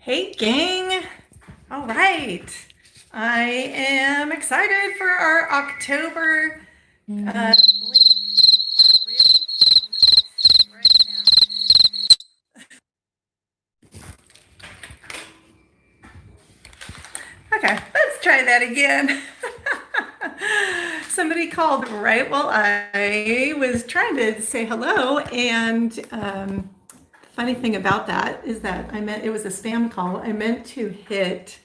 Hey, gang. All right. I am excited for our October. Wow, really? Right now. Okay, let's try that again. Somebody called right while I was trying to say hello, and the funny thing about that is that I meant it was a spam call. I meant to hit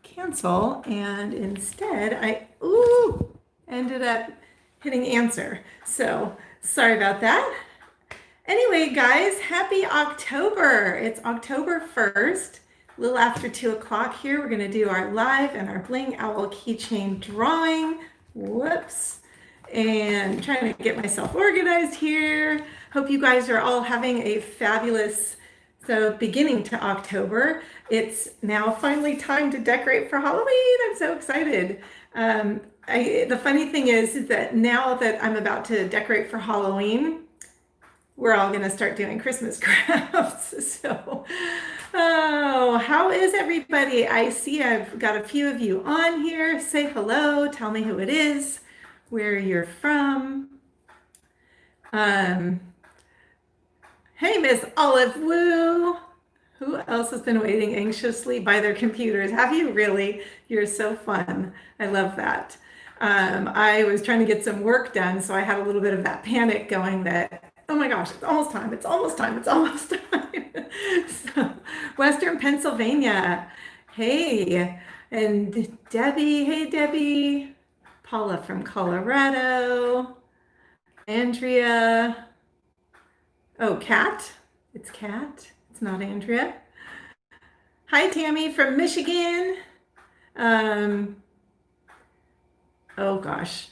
cancel, and instead I ended up hitting answer. So sorry about that. Anyway, guys, happy October. It's October 1st, a little after 2 o'clock here. We're going to do our live and our Bling Owl keychain drawing. Whoops. And trying to get myself organized here. Hope you guys are all having a fabulous beginning to October. It's now finally time to decorate for Halloween. I'm so excited. The funny thing is that now that I'm about to decorate for Halloween, we're all going to start doing Christmas crafts. So, oh, how is everybody? I see I've got a few of you on here. Say hello. Tell me who it is, where you're from. Hey, Miss Olive Woo. Who else has been waiting anxiously by their computers? Have you really? You're so fun. I love that. I was trying to get some work done, so I had a little bit of that panic going that, oh my gosh, it's almost time, it's almost time, it's almost time. So, Western Pennsylvania. Hey, and Debbie, hey Debbie. Paula from Colorado. Andrea. Oh, Kat. It's Kat. It's not Andrea. Hi, Tammy from Michigan. Oh gosh.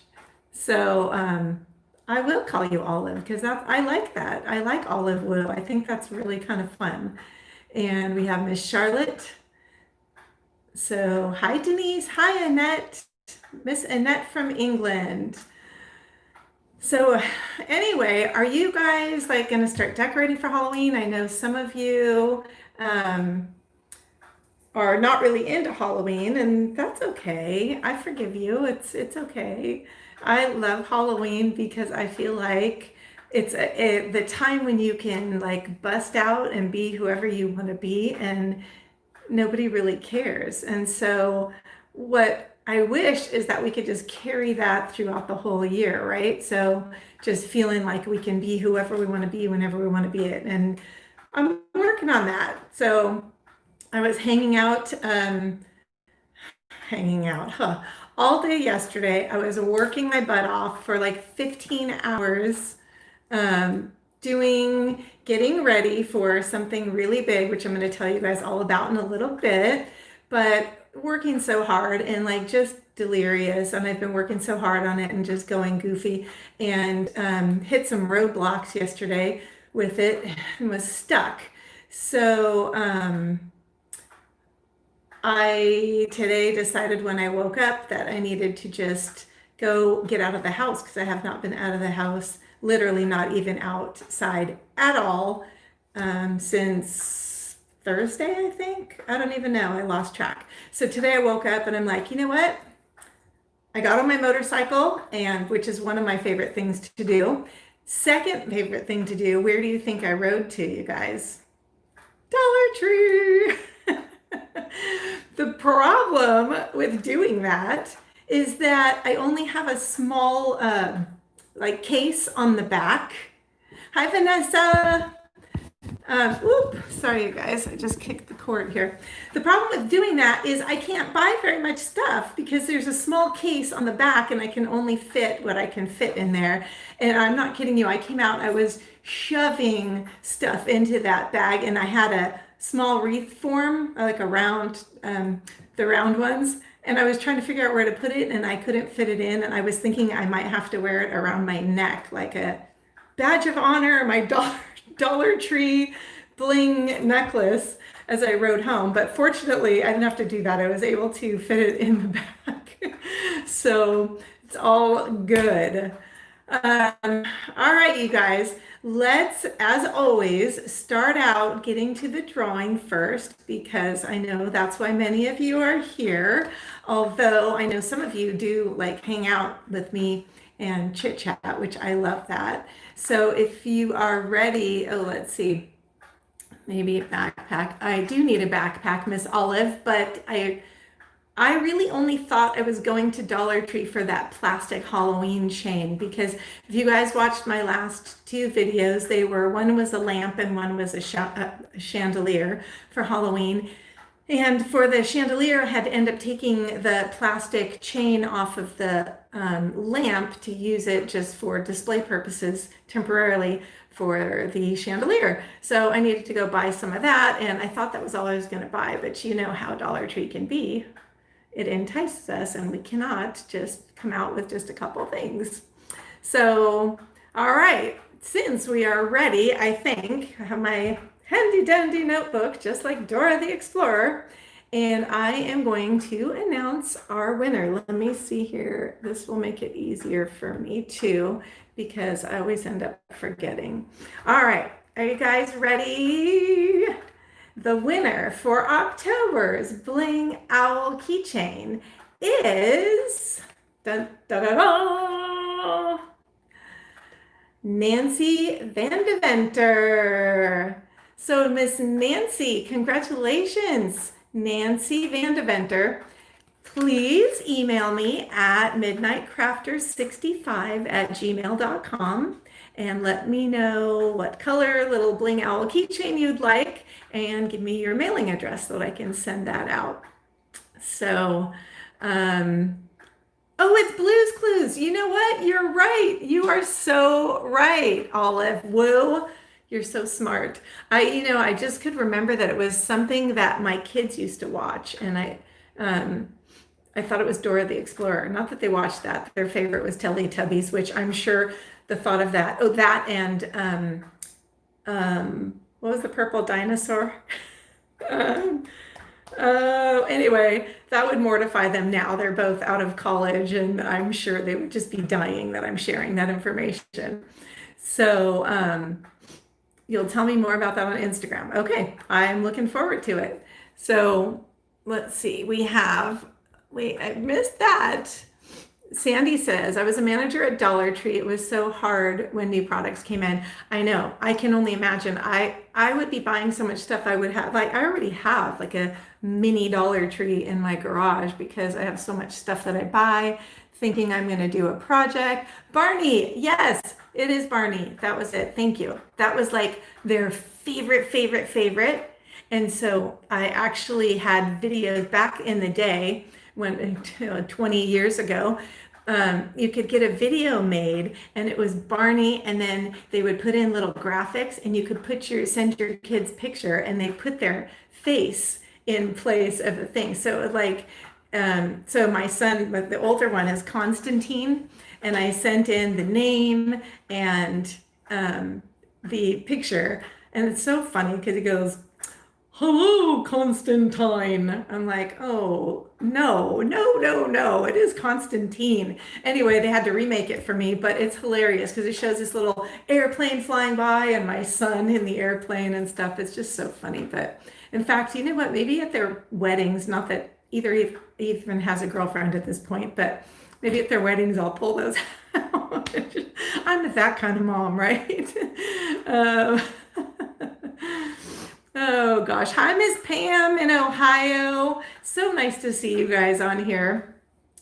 So I will call you Olive because I like that. I like Olive Woo. I think that's really kind of fun. And we have Miss Charlotte. So hi, Denise. Hi, Annette. Miss Annette from England. So anyway, are you guys like going to start decorating for Halloween? I know some of you are not really into Halloween, and that's okay. I forgive you. It's okay. I love Halloween because I feel like it's the time when you can like bust out and be whoever you want to be, and nobody really cares. And so, what I wish is that we could just carry that throughout the whole year, right? So, just feeling like we can be whoever we want to be whenever we want to be it. And I'm working on that. So, I was hanging out, all day yesterday. I was working my butt off for like 15 hours, getting ready for something really big, which I'm going to tell you guys all about in a little bit, but working so hard and like just delirious. And I've been working so hard on it and just going goofy and hit some roadblocks yesterday with it and was stuck. So, I today decided when I woke up that I needed to just go get out of the house because I have not been out of the house, literally not even outside at all, since Thursday, I think. I don't even know. I lost track. So today I woke up and I'm like, you know what? I got on my motorcycle, and which is one of my favorite things to do. Second favorite thing to do, where do you think I rode to, you guys? Dollar Tree. The problem with doing that is that I only have a small like case on the back. Hi, Vanessa. Sorry, you guys. I just kicked the cord here. The problem with doing that is I can't buy very much stuff because there's a small case on the back and I can only fit what I can fit in there. And I'm not kidding you. I came out, I was shoving stuff into that bag, and I had a small wreath form, like a round, the round ones. And I was trying to figure out where to put it, and I couldn't fit it in. And I was thinking I might have to wear it around my neck, like a badge of honor, my Dollar Tree bling necklace as I rode home. But fortunately, I didn't have to do that. I was able to fit it in the back. So it's all good. All right, you guys, let's, as always, start out getting to the drawing first, because I know that's why many of you are here. Although I know some of you do like hang out with me and chit chat, which I love that. So if you are ready, oh, let's see, maybe a backpack. I do need a backpack, Miss Olive, but I really only thought I was going to Dollar Tree for that plastic Halloween chain, because if you guys watched my last two videos, one was a lamp and one was a chandelier for Halloween. And for the chandelier, I had to end up taking the plastic chain off of the lamp to use it just for display purposes temporarily for the chandelier. So I needed to go buy some of that, and I thought that was all I was going to buy, but you know how Dollar Tree can be. It entices us, and we cannot just come out with just a couple things. So, all right, since we are ready, I think I have my handy dandy notebook, just like Dora the Explorer, and I am going to announce our winner. Let me see here. This will make it easier for me too, because I always end up forgetting. All right, are you guys ready? The winner for October's Bling Owl keychain is dun, da, da, da, Nancy Van Deventer. So Miss Nancy, congratulations, Nancy Van Deventer. Please email me at midnightcrafters65@gmail.com and let me know what color little Bling Owl keychain you'd like, and give me your mailing address so that I can send that out. So, oh, it's Blue's Clues. You know what? You're right. You are so right, Olive. Woo. You're so smart. I just could remember that it was something that my kids used to watch, and I thought it was Dora the Explorer. Not that they watched that. Their favorite was Teletubbies, which I'm sure the thought of that. Oh, that and what was the purple dinosaur? Anyway, that would mortify them now. They're both out of college, and I'm sure they would just be dying that I'm sharing that information. So you'll tell me more about that on Instagram. Okay, I'm looking forward to it. So let's see. I missed that. Sandy says, I was a manager at Dollar Tree. It was so hard when new products came in. I know. I can only imagine. I would be buying so much stuff. I would have, like, I already have like a mini Dollar Tree in my garage because I have so much stuff that I buy thinking I'm going to do a project. Barney, yes, it is Barney. That was it. Thank you. That was like their favorite. And so I actually had videos back in the day when 20 years ago, you could get a video made and it was Barney, and then they would put in little graphics, and you could send your kids picture, and they put their face in place of the thing. So like, so my son, the older one, is Constantine, and I sent in the name and the picture, and it's so funny because he goes, "Hello, Constantine." I'm like, oh, no, it is Constantine. Anyway, they had to remake it for me, but it's hilarious because it shows this little airplane flying by and my son in the airplane and stuff. It's just so funny. But in fact, you know what? Maybe at their weddings, not that either Ethan has a girlfriend at this point, but maybe at their weddings, I'll pull those out. I'm that kind of mom, right? Oh gosh. Hi, Miss Pam in Ohio. So nice to see you guys on here.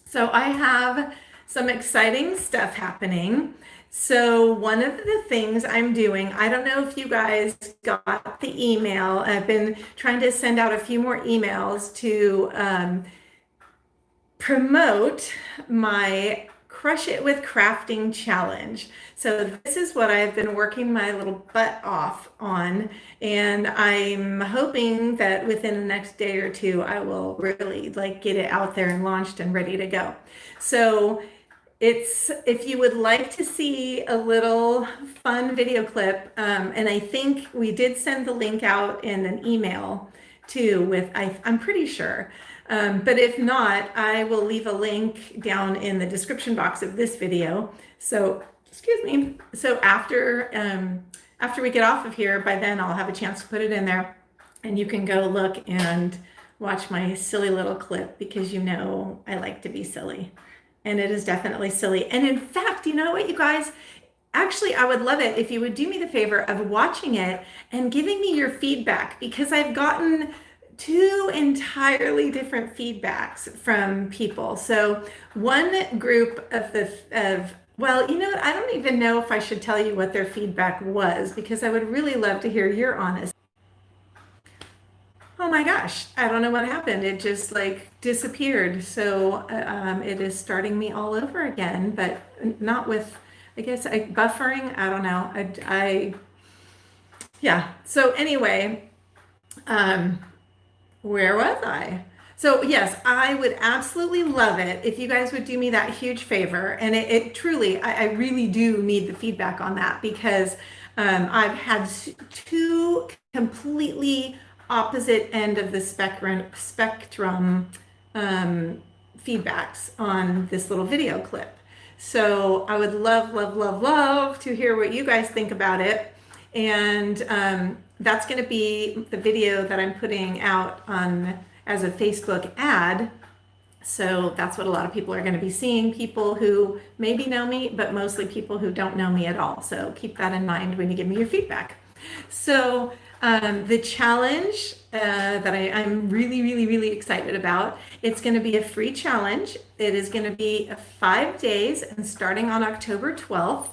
So I have some exciting stuff happening. So one of the things I'm doing, I don't know if you guys got the email. I've been trying to send out a few more emails to promote my Crush It with Crafting challenge. So this is what I've been working my little butt off on, and I'm hoping that within the next day or two I will really get it out there and launched and ready to go. So if you would like to see a little fun video clip, and I think we did send the link out in an email too I'm pretty sure. But if not, I will leave a link down in the description box of this video. So excuse me. So after we get off of here, by then I'll have a chance to put it in there, and you can go look and watch my silly little clip, because you know I like to be silly, and it is definitely silly. And in fact, you know what, you guys? Actually, I would love it if you would do me the favor of watching it and giving me your feedback, because I've gotten two entirely different feedbacks from people. So one group well, you know what? I don't even know if I should tell you what their feedback was, because I would really love to hear your honest. Oh my gosh, I don't know what happened. It just like disappeared. So it is starting me all over again, but not with, I guess, buffering. I don't know. Yeah. So anyway, where was I? So yes, I would absolutely love it if you guys would do me that huge favor. And it truly, I really do need the feedback on that, because I've had two completely opposite end of the spectrum feedbacks on this little video clip. So I would love, love, love, love to hear what you guys think about it. And that's going to be the video that I'm putting out on as a Facebook ad. So that's what a lot of people are going to be seeing, people who maybe know me, but mostly people who don't know me at all. So keep that in mind when you give me your feedback. So the challenge that I'm really, really, really excited about, it's going to be a free challenge. It is going to be 5 days and starting on October 12th.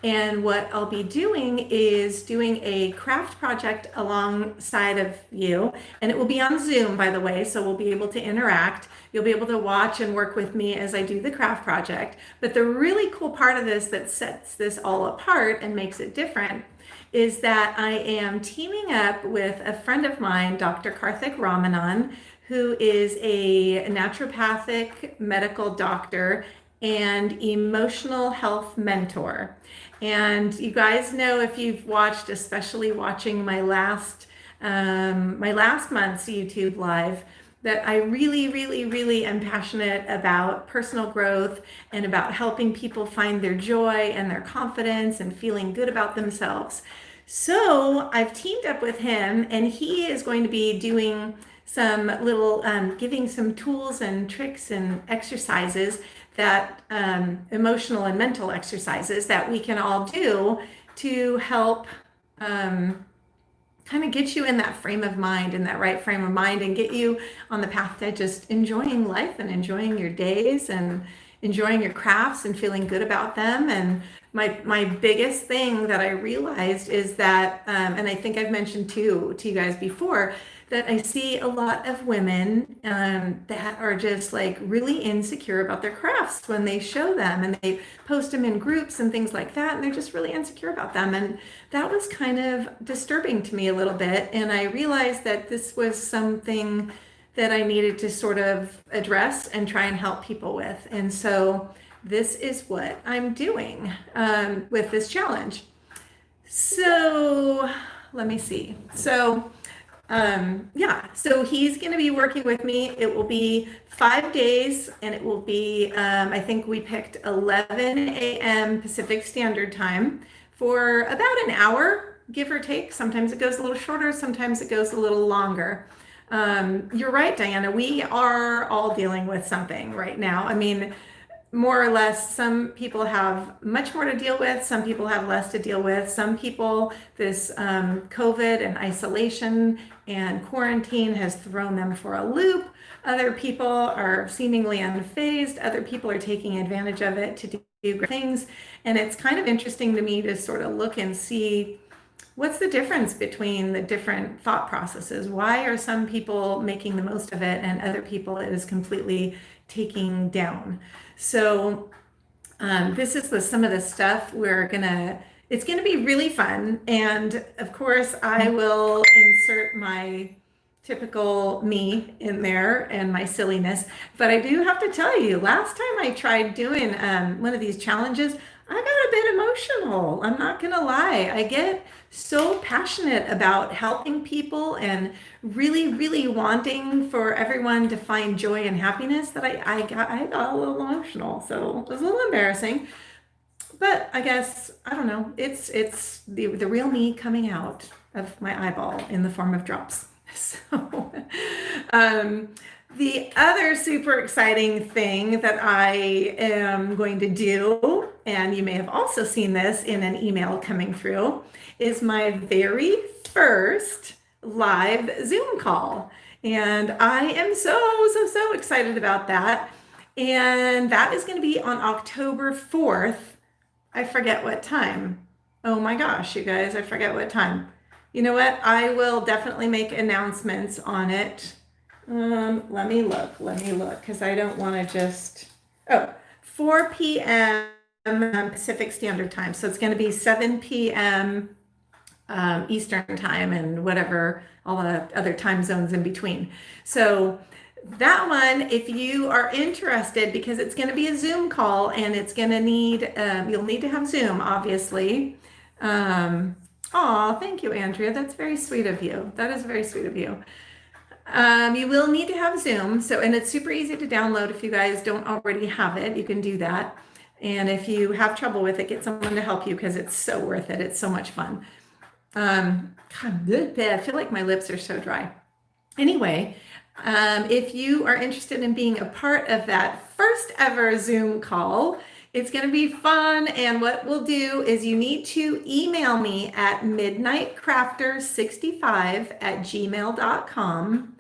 And what I'll be doing is doing a craft project alongside of you. And it will be on Zoom, by the way, so we'll be able to interact. You'll be able to watch and work with me as I do the craft project. But the really cool part of this that sets this all apart and makes it different is that I am teaming up with a friend of mine, Dr. Karthik Ramanan, who is a naturopathic medical doctor and emotional health mentor. And you guys know, if you've watched, especially watching my last month's YouTube live, that I really, really, really am passionate about personal growth and about helping people find their joy and their confidence and feeling good about themselves. So I've teamed up with him, and he is going to be doing some little, giving some tools and tricks and exercises that emotional and mental exercises that we can all do to help kind of get you in that frame of mind, in that right frame of mind, and get you on the path to just enjoying life and enjoying your days and enjoying your crafts and feeling good about them. And my biggest thing that I realized is that, and I think I've mentioned to you guys before, that I see a lot of women that are just like really insecure about their crafts when they show them and they post them in groups and things like that, and they're just really insecure about them. And that was kind of disturbing to me a little bit. And I realized that this was something that I needed to sort of address and try and help people with. And so this is what I'm doing with this challenge. So let me see. So so he's going to be working with me. It will be 5 days, and it will be, I think we picked 11 a.m. Pacific Standard Time for about an hour, give or take. Sometimes it goes a little shorter, sometimes it goes a little longer. You're right, Diana. We are all dealing with something right now. I mean, more or less, some people have much more to deal with, some people have less to deal with. Some people, this COVID and isolation and quarantine has thrown them for a loop. Other people are seemingly unfazed. Other people are taking advantage of it to do great things. And it's kind of interesting to me to sort of look and see, what's the difference between the different thought processes? Why are some people making the most of it and other people it is completely taking down? So this is some of the stuff it's gonna be really fun. And of course I will insert my typical me in there and my silliness. But I do have to tell you, last time I tried doing one of these challenges, I got a bit emotional. I'm not gonna lie. I get so passionate about helping people and really, really wanting for everyone to find joy and happiness that I got a little emotional. So it was a little embarrassing. but I guess, I don't know, it's the real me coming out of my eyeball in the form of drops. So, um, the other super exciting thing that I am going to do, and you may have also seen this in an email coming through, is my very first live Zoom call. And I am so excited about that. And that is going to be on October 4th. I forget what time. Oh my gosh, you guys, I forget what time. You know what? I will definitely make announcements on it. Let me look, because I don't want to just, oh, 4 p.m. Pacific Standard Time. So it's going to be 7 p.m. Eastern Time and whatever, all the other time zones in between. So that one, if you are interested, because it's going to be a Zoom call and it's going to need, you'll need to have Zoom, obviously. Thank you, Andrea. That's very sweet of you. That is very sweet of you. You will need to have Zoom. So, and it's super easy to download if you guys don't already have it. You can do that. And if you have trouble with it, get someone to help you because it's so worth it. It's so much fun. God, I feel like my lips are so dry. Anyway, if you are interested in being a part of that first ever Zoom call, it's going to be fun. And what we'll do is you need to email me at midnightcrafter65@gmail.com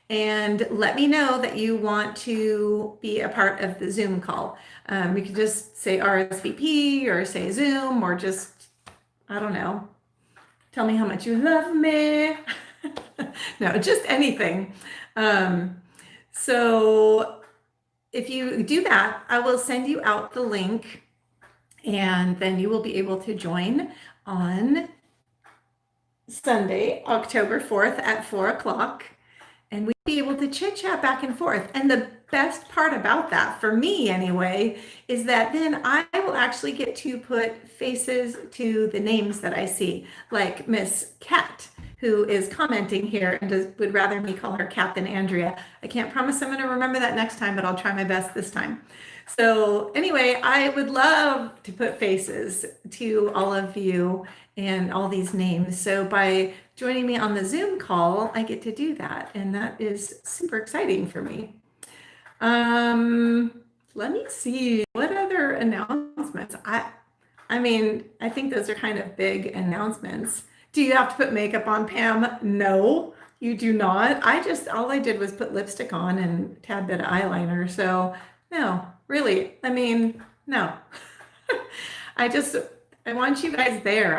and let me know that you want to be a part of the Zoom call. You can just say RSVP or say Zoom or just, I don't know, tell me how much you love me. No, just anything. So if you do that, I will send you out the link and then you will be able to join on Sunday, October 4th at 4 o'clock. And we'll be able to chit chat back and forth. And the best part about that, for me anyway, is that then I will actually get to put faces to the names that I see, like Miss Cat, who is commenting here and would rather me call her Cat than Andrea. I can't promise I'm going to remember that next time, but I'll try my best this time. So anyway, I would love to put faces to all of you and all these names. So by joining me on the Zoom call, I get to do that. And that is super exciting for me. Let me see what other announcements. I mean, I think those are kind of big announcements. Do you have to put makeup on, Pam? No, you do not. All I did was put lipstick on and a tad bit of eyeliner. So no, really, I mean, no. I want you guys there.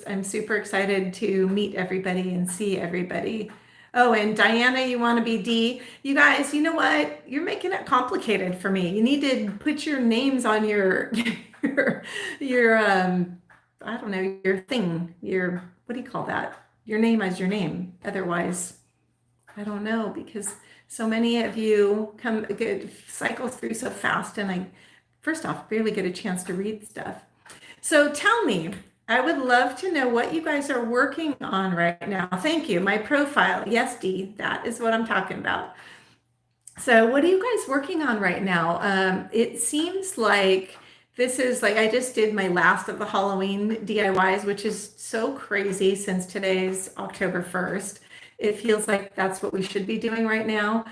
I'm super excited to meet everybody and see everybody. Oh, and Diana, you want to be D? You guys, you know what? You're making it complicated for me. You need to put your names on your I don't know, your thing, what do you call that? Your name as your name. Otherwise, I don't know, because so many of you cycle through so fast, and I, first off, barely get a chance to read stuff. So tell me, I would love to know what you guys are working on right now. Thank you. My profile. Yes, Dee, that is what I'm talking about. So what are you guys working on right now? It seems like this is like, I just did my last of the Halloween DIYs, which is so crazy since today's October 1st. It feels like that's what we should be doing right now.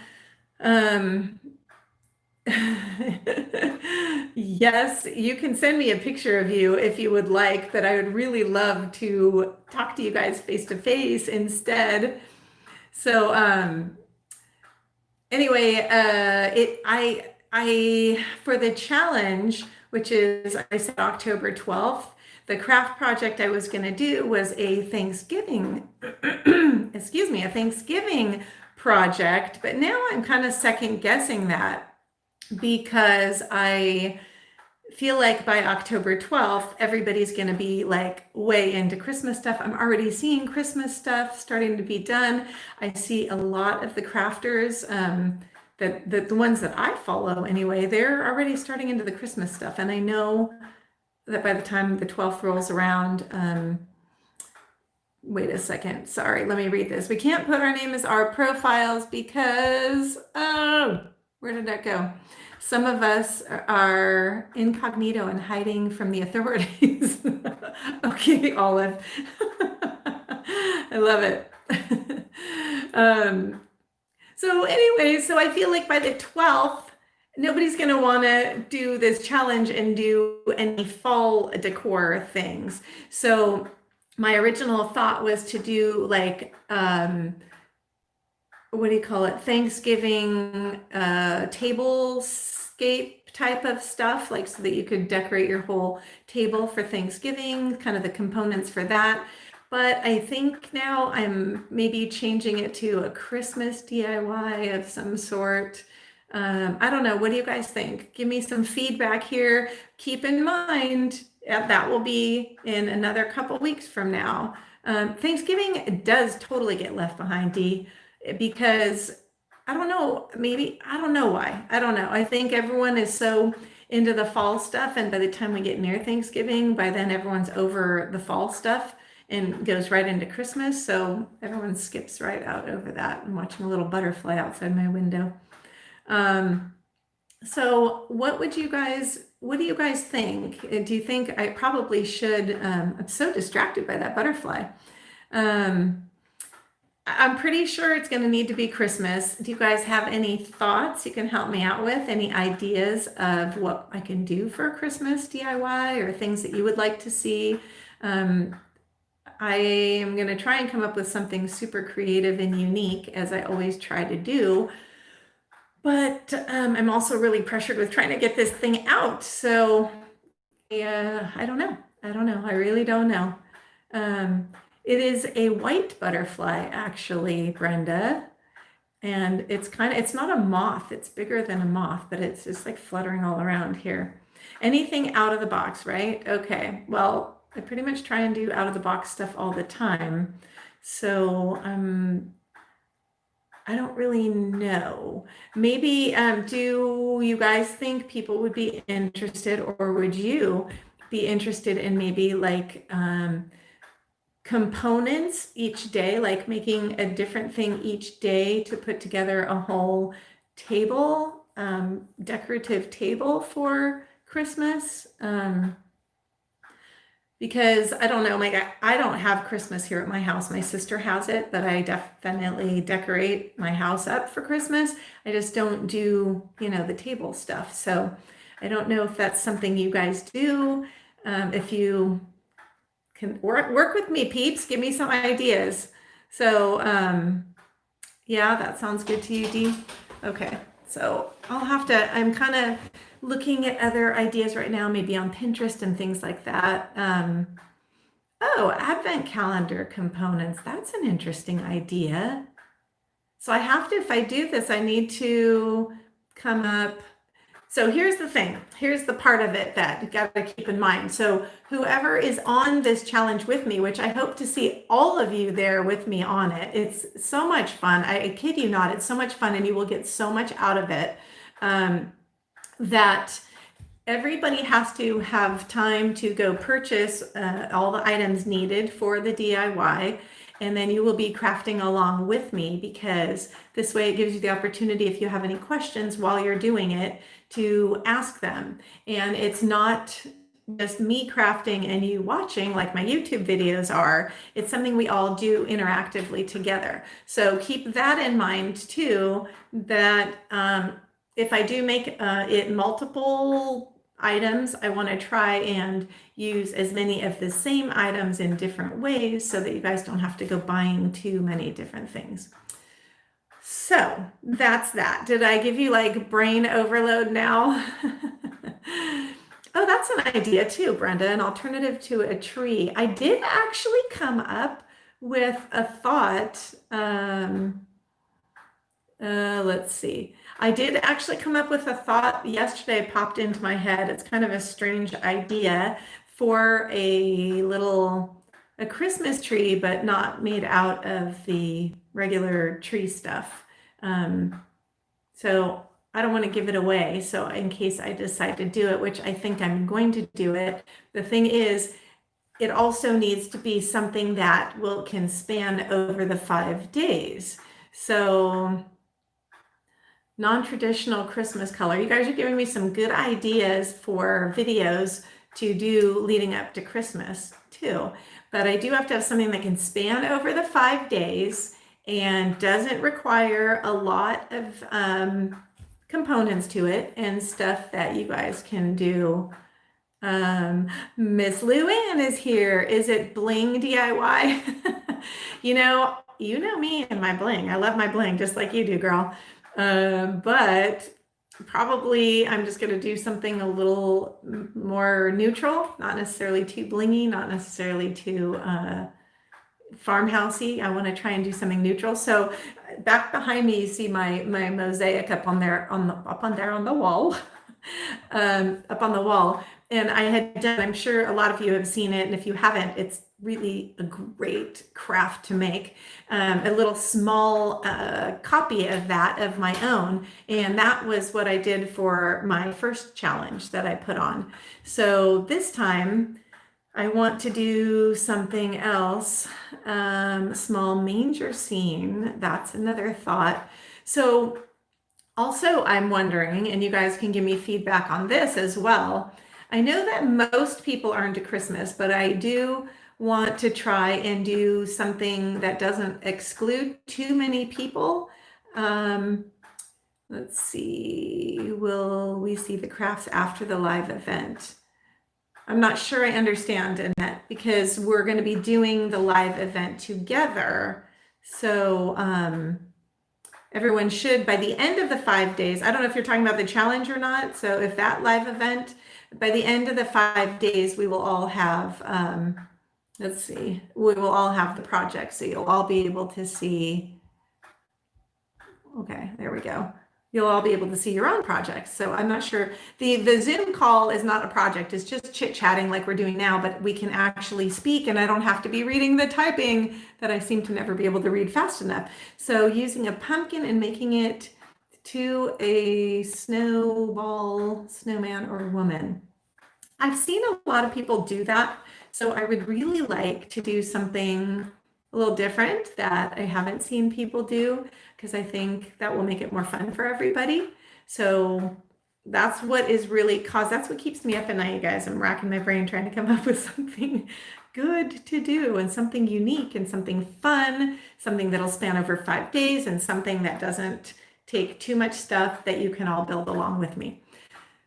Yes, you can send me a picture of you if you would like, but I would really love to talk to you guys face to face instead. So anyway, I for the challenge, which is, I said October 12th, the craft project I was going to do was a Thanksgiving, excuse me, a Thanksgiving project, but now I'm kind of second guessing that because I feel like by October 12th, everybody's going to be like way into Christmas stuff. I'm already seeing Christmas stuff starting to be done. I see a lot of the crafters, the ones that I follow anyway, they're already starting into the Christmas stuff. And I know that by the time the 12th rolls around, wait a second, sorry, let me read this. We can't put our name as our profiles because, Where did that go? Some of us are incognito and hiding from the authorities. Okay, Olive. I love it. So anyway, so I feel like by the 12th, nobody's going to want to do this challenge and do any fall decor things. So my original thought was to do like, what do you call it? Thanksgiving tablescape type of stuff, like so that you could decorate your whole table for Thanksgiving, kind of the components for that. But I think now I'm maybe changing it to a Christmas DIY of some sort. I don't know. What do you guys think? Give me some feedback here. Keep in mind that will be in another couple weeks from now. Thanksgiving does totally get left behind, Dee, because I don't know, maybe, I don't know why. I don't know. I think everyone is so into the fall stuff, and by the time we get near Thanksgiving, by then everyone's over the fall stuff and goes right into Christmas. So everyone skips right out over that. I'm watching a little butterfly outside my window. So what do you guys think? Do you think I probably should, I'm so distracted by that butterfly. I'm pretty sure it's going to need to be Christmas. Do you guys have any thoughts you can help me out with? Any ideas of what I can do for Christmas DIY or things that you would like to see? I am going to try and come up with something super creative and unique, as I always try to do. But I'm also really pressured with trying to get this thing out. So I don't know. I really don't know. It is a white butterfly, actually, Brenda. And it's not a moth. It's bigger than a moth, but it's just like fluttering all around here. Anything out of the box, right? Okay. Well, I pretty much try and do out of the box stuff all the time. So I don't really know. Maybe do you guys think people would be interested, or would you be interested in maybe like components each day, like making a different thing each day to put together a whole table, decorative table for Christmas? Because I don't know, like I don't have Christmas here at my house. My sister has it, but I definitely decorate my house up for Christmas. I just don't do, the table stuff. So I don't know if that's something you guys do. If you can work with me, peeps, give me some ideas. So yeah, that sounds good to you, Dee. Okay, so I'm kind of looking at other ideas right now, maybe on Pinterest and things like that. Oh, advent calendar components. That's an interesting idea. So if I do this, I need to come up. So here's the thing. Here's the part of it that you got to keep in mind. So whoever is on this challenge with me, which I hope to see all of you there with me on it. It's so much fun. I kid you not. It's so much fun, and you will get so much out of it. That everybody has to have time to go purchase all the items needed for the DIY, and then you will be crafting along with me, because this way it gives you the opportunity, if you have any questions while you're doing it, to ask them. And it's not just me crafting and you watching like my YouTube videos are. It's something we all do interactively together. So keep that in mind too, that if I do make it multiple items, I want to try and use as many of the same items in different ways so that you guys don't have to go buying too many different things. So that's that. Did I give you like brain overload now? Oh, that's an idea too, Brenda, an alternative to a tree. I did actually come up with a thought. Let's see. I did actually come up with a thought yesterday, popped into my head. It's kind of a strange idea for a Christmas tree, but not made out of the regular tree stuff. So I don't want to give it away. So in case I decide to do it, which I think I'm going to do it, the thing is, it also needs to be something that can span over the 5 days. So non-traditional Christmas color. You guys are giving me some good ideas for videos to do leading up to Christmas too. But I do have to have something that can span over the 5 days and doesn't require a lot of components to it and stuff that you guys can do. Miss Luann is here. Is it bling DIY? You know me and my bling. I love my bling just like you do, girl. But probably I'm just gonna do something a little more neutral, not necessarily too blingy, not necessarily too farmhousey. I want to try and do something neutral. So back behind me, you see my mosaic up on there on the wall. Up on the wall. And I had done, I'm sure a lot of you have seen it, and if you haven't, it's really a great craft to make. A little small copy of that of my own, and that was what I did for my first challenge that I put on. So this time I want to do something else. Small manger scene, that's another thought. So also, I'm wondering, and you guys can give me feedback on this as well. I know that most people are into Christmas, but I do want to try and do something that doesn't exclude too many people. Let's see, will we see the crafts after the live event? I'm not sure I understand, Annette, because we're going to be doing the live event together. So, everyone should, by the end of the 5 days, I don't know if you're talking about the challenge or not. So if that live event, by the end of the 5 days, we will all have, let's see, we will all have the project. So you'll all be able to see, okay, there we go. You'll all be able to see your own projects. So I'm not sure, the Zoom call is not a project, it's just chit-chatting like we're doing now, but we can actually speak and I don't have to be reading the typing that I seem to never be able to read fast enough. So using a pumpkin and making it to a snowball, snowman, or woman. I've seen a lot of people do that. So I would really like to do something a little different that I haven't seen people do, because I think that will make it more fun for everybody. So that's what is really that's what keeps me up at night, you guys. I'm racking my brain trying to come up with something good to do and something unique and something fun, something that'll span over 5 days and something that doesn't take too much stuff that you can all build along with me.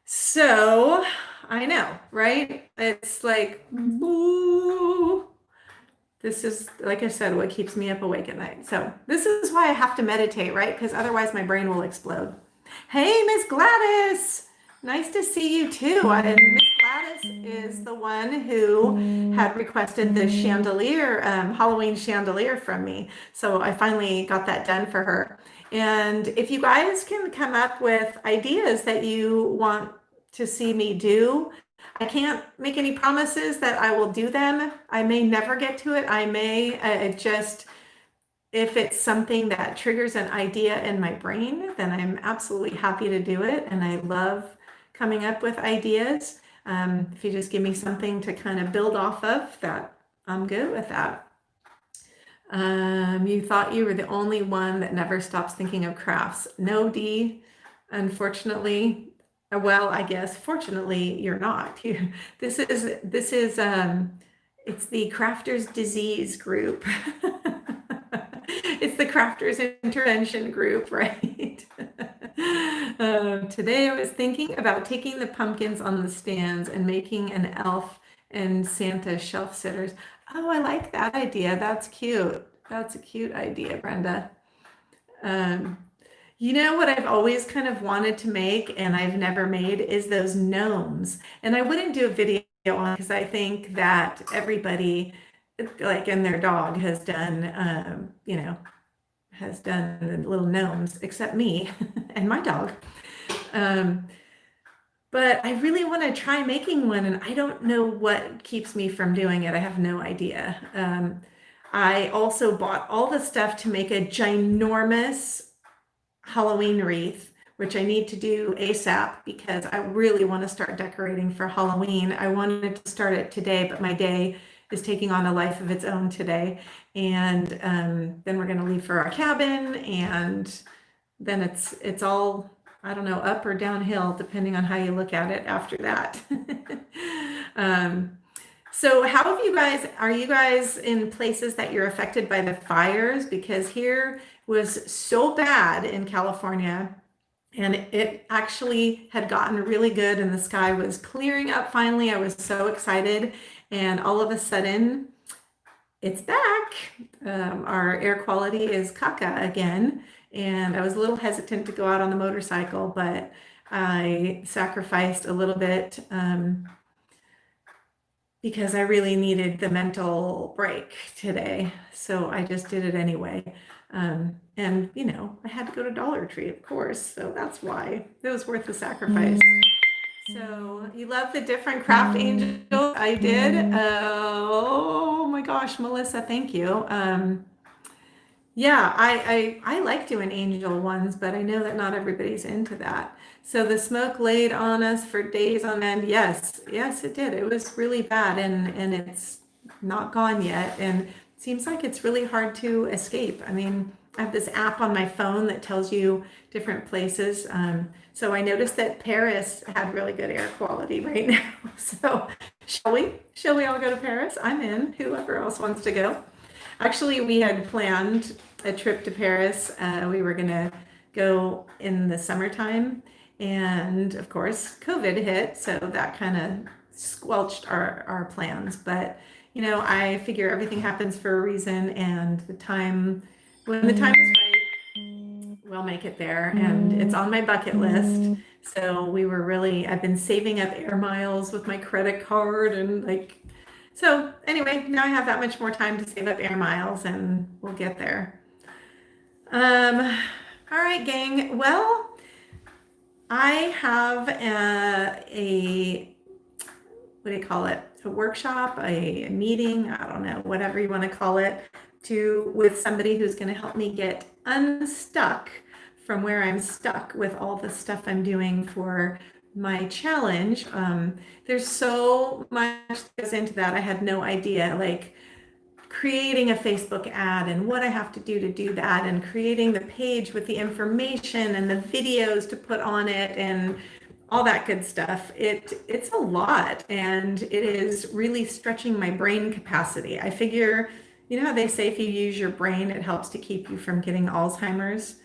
So I know, right? It's like, boo. This is, like I said, what keeps me up awake at night. So this is why I have to meditate, right? Because otherwise my brain will explode. Hey, Miss Gladys. Nice to see you too. And Miss Gladys is the one who had requested the chandelier, Halloween chandelier from me. So I finally got that done for her. And if you guys can come up with ideas that you want to see me do, I can't make any promises that I will do them. I may never get to it. I may if it's something that triggers an idea in my brain, then I'm absolutely happy to do it. And I love coming up with ideas. If you just give me something to kind of build off of, that I'm good with that. You thought you were the only one that never stops thinking of crafts. No, Dee, unfortunately. Well, I guess fortunately you're not. This is it's the Crafters Disease group. It's the Crafters Intervention group, right? Today I was thinking about taking the pumpkins on the stands and making an elf and Santa shelf sitters. Oh, I like that idea. That's cute. That's a cute idea, Brenda. You know what I've always kind of wanted to make and I've never made is those gnomes. And I wouldn't do a video on because I think that everybody, like, and their dog has done, has done the little gnomes, except me and my dog. But I really want to try making one, and I don't know what keeps me from doing it. I have no idea. I also bought all the stuff to make a ginormous Halloween wreath, which I need to do ASAP because I really want to start decorating for Halloween. I wanted to start it today, but my day is taking on a life of its own today. And then we're going to leave for our cabin and then it's all, I don't know, up or downhill, depending on how you look at it after that. um, so how have you guys, are you guys in places that you're affected by the fires? Because here was so bad in California, and it actually had gotten really good and the sky was clearing up finally. I was so excited. And all of a sudden, it's back. Our air quality is caca again. And I was a little hesitant to go out on the motorcycle, but I sacrificed a little bit because I really needed the mental break today. So I just did it anyway. And, you know, I had to go to Dollar Tree, of course. So that's why it was worth the sacrifice. So you love the different craft angels? I did. Oh my gosh, Melissa, thank you. Yeah, I like doing angel ones, but I know that not everybody's into that. So the smoke laid on us for days on end. Yes, yes, it did. It was really bad, and it's not gone yet. And it seems like it's really hard to escape. I mean, I have this app on my phone that tells you different places. So I noticed that Paris had really good air quality right now. So shall we? Shall we all go to Paris? I'm in. Whoever else wants to go. Actually, we had planned a trip to Paris. We were going to go in the summertime. And of course, COVID hit. So that kind of squelched our plans. But, you know, I figure everything happens for a reason. And when the time is right, we'll make it there. And it's on my bucket list. So I've been saving up air miles with my credit card and so anyway, now I have that much more time to save up air miles and we'll get there. All right, gang. Well, I have what do you call it? A workshop, a meeting, I don't know, whatever you want to call it, with somebody who's going to help me get unstuck from where I'm stuck with all the stuff I'm doing for my challenge. There's so much that goes into that. I had no idea, like creating a Facebook ad and what I have to do that, and creating the page with the information and the videos to put on it and all that good stuff. It's a lot, and it is really stretching my brain capacity. I figure, you know how they say if you use your brain, it helps to keep you from getting Alzheimer's?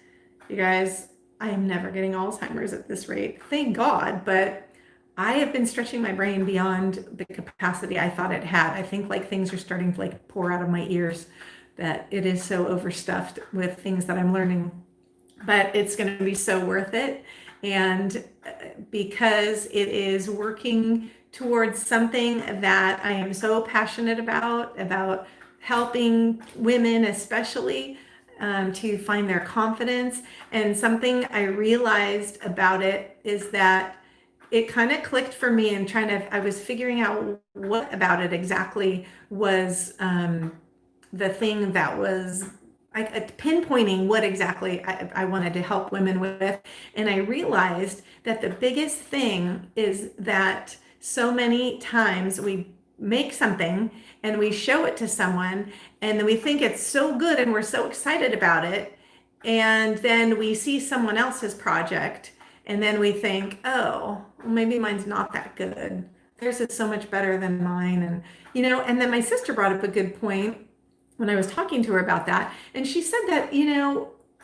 You guys, I am never getting Alzheimer's at this rate, thank God, but I have been stretching my brain beyond the capacity I thought it had. I think things are starting to pour out of my ears, that it is so overstuffed with things that I'm learning, but it's going to be so worth it. And because it is working towards something that I am so passionate about helping women especially to find their confidence. And something I realized about it is that it kind of clicked for me, and I was figuring out what about it exactly was the thing that was pinpointing what exactly I wanted to help women with. And I realized that the biggest thing is that so many times we make something and we show it to someone, and then we think it's so good and we're so excited about it. And then we see someone else's project, and then we think, oh, well, maybe mine's not that good. Theirs is so much better than mine. And, and then my sister brought up a good point when I was talking to her about that. And she said that,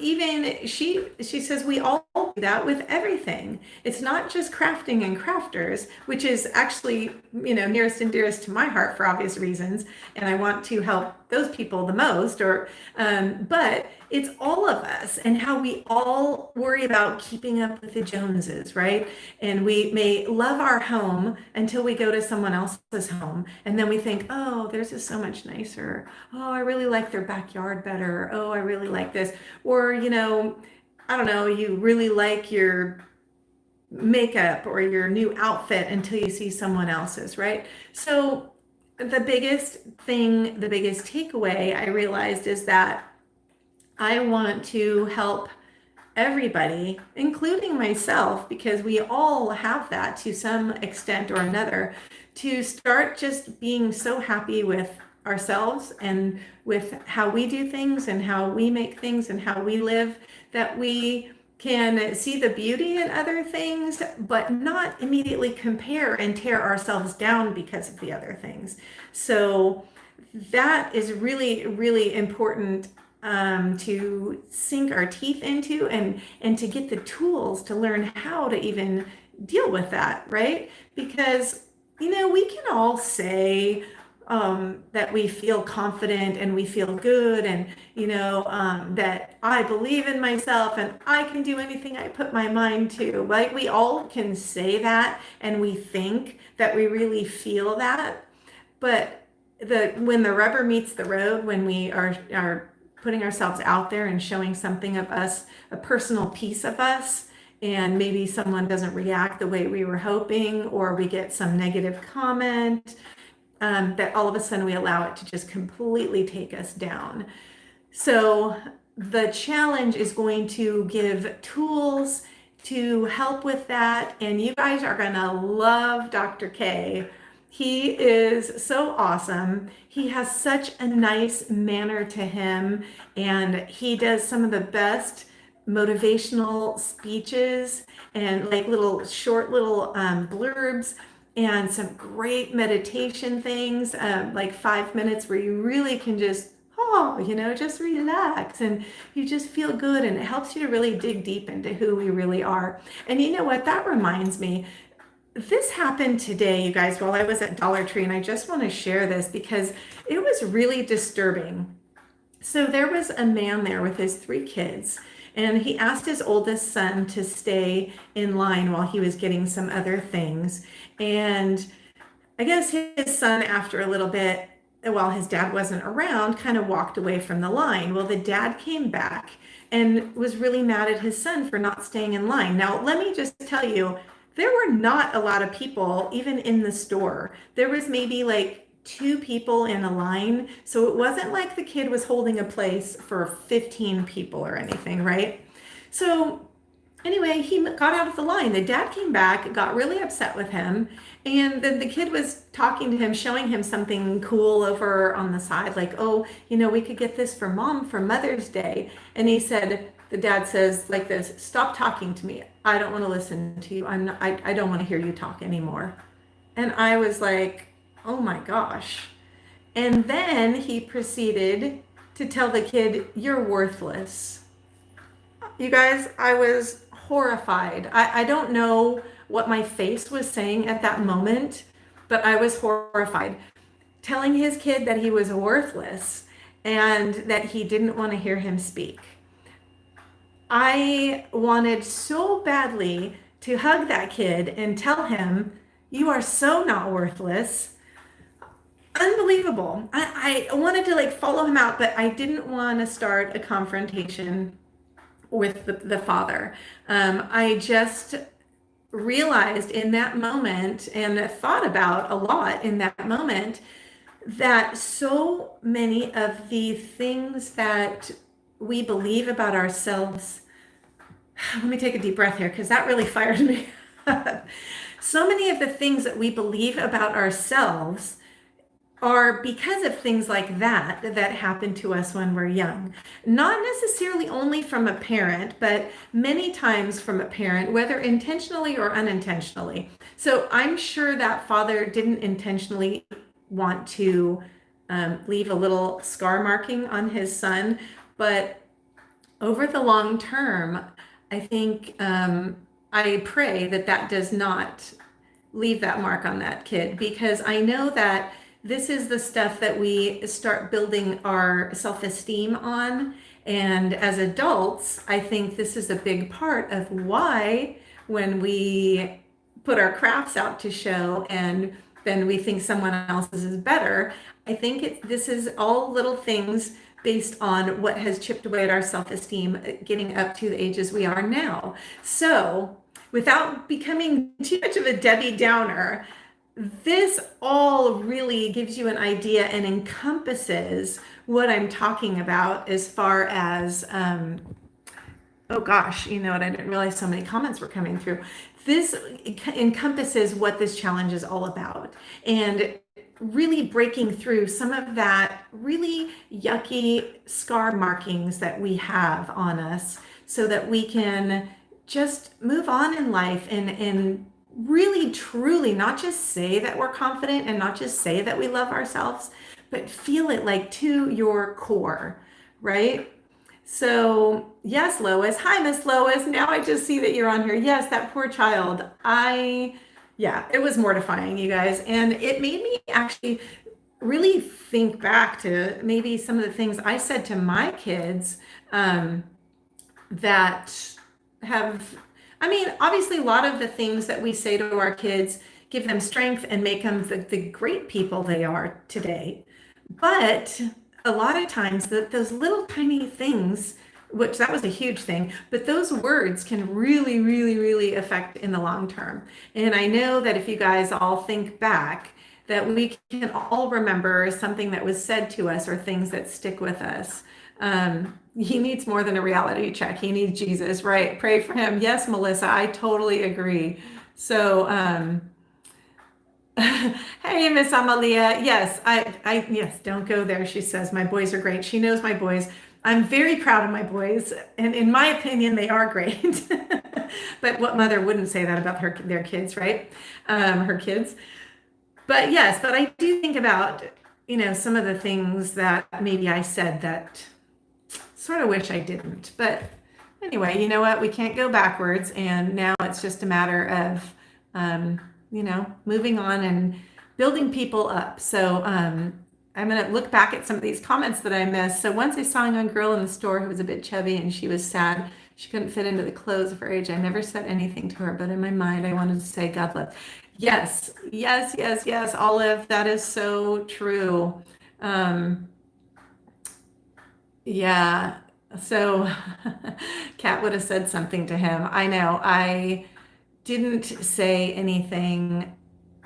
even she says we all do that with everything. It's not just crafting and crafters, which is actually, nearest and dearest to my heart for obvious reasons. And I want to help those people the most, but it's all of us, and how we all worry about keeping up with the Joneses, right? And we may love our home until we go to someone else's home. And then we think, oh, theirs is so much nicer. Oh, I really like their backyard better. Oh, I really like this. Or, I don't know, you really like your makeup or your new outfit until you see someone else's, right? So the biggest takeaway I realized is that I want to help everybody, including myself, because we all have that to some extent or another, to start just being so happy with ourselves and with how we do things and how we make things and how we live, that we can see the beauty in other things, but not immediately compare and tear ourselves down because of the other things. So that is really, really important to sink our teeth into, and to get the tools to learn how to even deal with that, right? Because, we can all say that we feel confident and we feel good, and that I believe in myself and I can do anything I put my mind to. Like, we all can say that, and we think that we really feel that, but when the rubber meets the road, when we are putting ourselves out there and showing something of us, a personal piece of us, and maybe someone doesn't react the way we were hoping, or we get some negative comment, that all of a sudden we allow it to just completely take us down. So the challenge is going to give tools to help with that. And you guys are going to love Dr. K. He is so awesome. He has such a nice manner to him, and he does some of the best motivational speeches, and like short little blurbs, and some great meditation things, like 5 minutes where you really can just, just relax, and you just feel good, and it helps you to really dig deep into who we really are. And you know what? That reminds me, this happened today, you guys, while I was at Dollar Tree, and I just want to share this because it was really disturbing. So there was a man there with his 3 kids, and he asked his oldest son to stay in line while he was getting some other things. And I guess his son, after a little bit, while his dad wasn't around, kind of walked away from the line. Well, the dad came back and was really mad at his son for not staying in line. Now, let me just tell you, there were not a lot of people even in the store. There was maybe like 2 people in a line. So it wasn't like the kid was holding a place for 15 people or anything, right? So anyway, he got out of the line. The dad came back, got really upset with him. And then the kid was talking to him, showing him something cool over on the side, like, oh, we could get this for mom for Mother's Day. And the dad says like this, stop talking to me. I don't want to listen to you. I don't want to hear you talk anymore. And I was like, oh my gosh. And then he proceeded to tell the kid, you're worthless. You guys, I was horrified. I don't know what my face was saying at that moment, but I was horrified. Telling his kid that he was worthless and that he didn't want to hear him speak. I wanted so badly to hug that kid and tell him, you are so not worthless. Unbelievable. I wanted to like follow him out, but I didn't want to start a confrontation with the father. I just realized in that moment, and thought about a lot in that moment, that so many of the things that we believe about ourselves, let me take a deep breath here because that really fired me. So many of the things that we believe about ourselves are because of things like that happen to us when we're young. Not necessarily only from a parent, but many times from a parent, whether intentionally or unintentionally. So I'm sure that father didn't intentionally want to leave a little scar marking on his son, but over the long term, I think I pray that does not leave that mark on that kid, because I know that this is the stuff that we start building our self-esteem on. And as adults, I think this is a big part of why when we put our crafts out to show and then we think someone else's is better, I think this is all little things based on what has chipped away at our self-esteem getting up to the ages we are now. So without becoming too much of a Debbie Downer, this all really gives you an idea and encompasses what I'm talking about as far as, oh gosh, you know what? I didn't realize so many comments were coming through. This encompasses what this challenge is all about. And really breaking through some of that really yucky scar markings that we have on us so that we can just move on in life and really truly not just say that we're confident and not just say that we love ourselves, but feel it like to your core, right? So, yes, Lois. Hi, Miss Lois. Now I just see that you're on here. Yes, that poor child. Yeah, it was mortifying, you guys. And it made me actually really think back to maybe some of the things I said to my kids um, that have, I mean, obviously, a lot of the things that we say to our kids give them strength and make them the great people they are today. But a lot of times, those little tiny things, which that was a huge thing, but those words can really, really, really affect in the long term. And I know that if you guys all think back, that we can all remember something that was said to us or things that stick with us. He needs more than a reality check. He needs Jesus, right? Pray for him. Yes, Melissa, I totally agree. So, hey, Miss Amalia. Yes, yes, don't go there. She says, my boys are great. She knows my boys. I'm very proud of my boys. And in my opinion, they are great. But what mother wouldn't say that about their kids, right? Her kids. But yes, but I do think about, some of the things that maybe I said that sort of wish I didn't. But anyway, you know what? We can't go backwards. And now it's just a matter of, moving on and building people up. So I'm going to look back at some of these comments that I missed. So once I saw a young girl in the store who was a bit chubby and she was sad. She couldn't fit into the clothes of her age. I never said anything to her, but in my mind, I wanted to say, God bless. Yes, yes, yes, yes, Olive, that is so true. Um, yeah, so Kat would have said something to him. I know, I didn't say anything.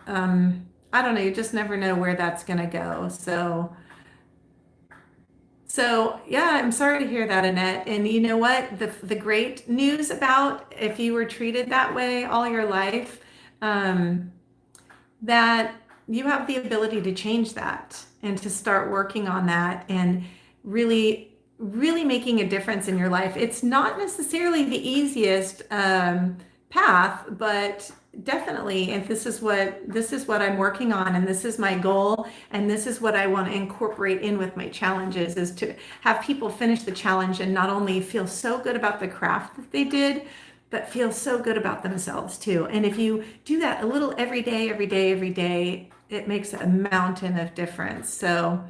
I don't know, you just never know where that's gonna go. So yeah, I'm sorry to hear that, Annette. And you know what? The great news about if you were treated that way all your life, um, that you have the ability to change that and to start working on that and really, really making a difference in your life. It's not necessarily the easiest path, but definitely, and this is what I'm working on, and this is my goal, and this is what I want to incorporate in with my challenges is to have people finish the challenge and not only feel so good about the craft that they did, but feel so good about themselves too. And if you do that a little every day, every day, every day, it makes a mountain of difference. So,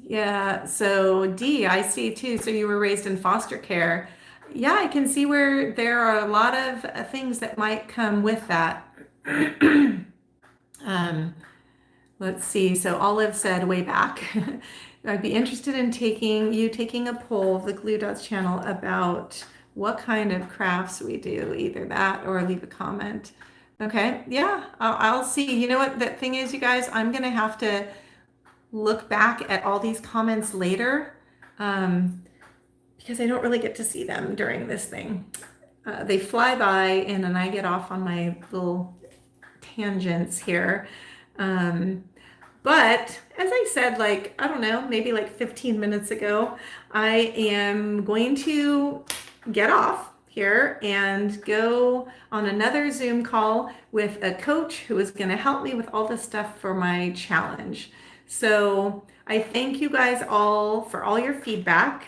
yeah. So D, I see too. So you were raised in foster care. Yeah, I can see where there are a lot of things that might come with that. Um, let's see. So Olive said way back, I'd be interested in taking a poll of the Glue Dots channel about what kind of crafts we do, either that or leave a comment. Okay, yeah, I'll see. You know what the thing is, you guys, I'm gonna have to look back at all these comments later because I don't really get to see them during this thing. They fly by and then I get off on my little tangents here. But as I said, like, I don't know, maybe like 15 minutes ago, I am going to get off here and go on another Zoom call with a coach who is going to help me with all the stuff for my challenge. So I thank you guys all for all your feedback.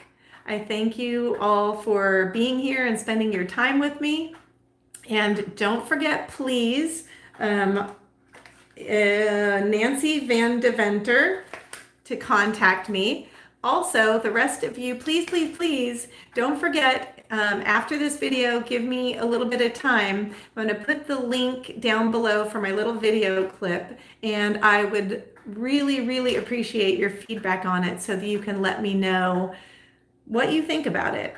I thank you all for being here and spending your time with me. And don't forget, please, Nancy Van Deventer to contact me. Also, the rest of you, please, please, please don't forget, after this video, give me a little bit of time. I'm going to put the link down below for my little video clip, and I would really, really appreciate your feedback on it so that you can let me know what you think about it.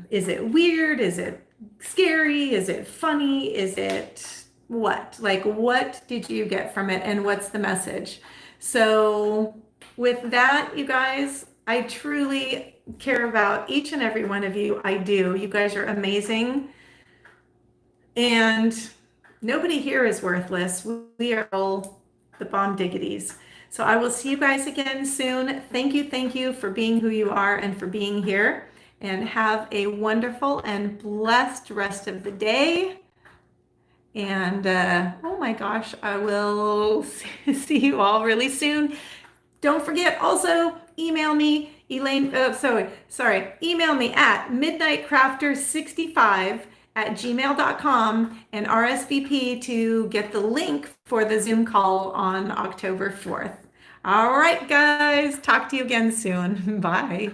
Is it weird? Is it scary? Is it funny? Is it what? Like, what did you get from it and what's the message? So with that, you guys, I truly care about each and every one of you. I do. You guys are amazing. And Nobody here is worthless. We are all the bomb diggities. So I will see you guys again soon. Thank you for being who you are and for being here. And have a wonderful and blessed rest of the day. And oh my gosh, I will see you all really soon. Don't forget also email me, Elaine. Email me at midnightcrafter65@gmail.com and RSVP to get the link for the Zoom call on October 4th. All right, guys, talk to you again soon. Bye.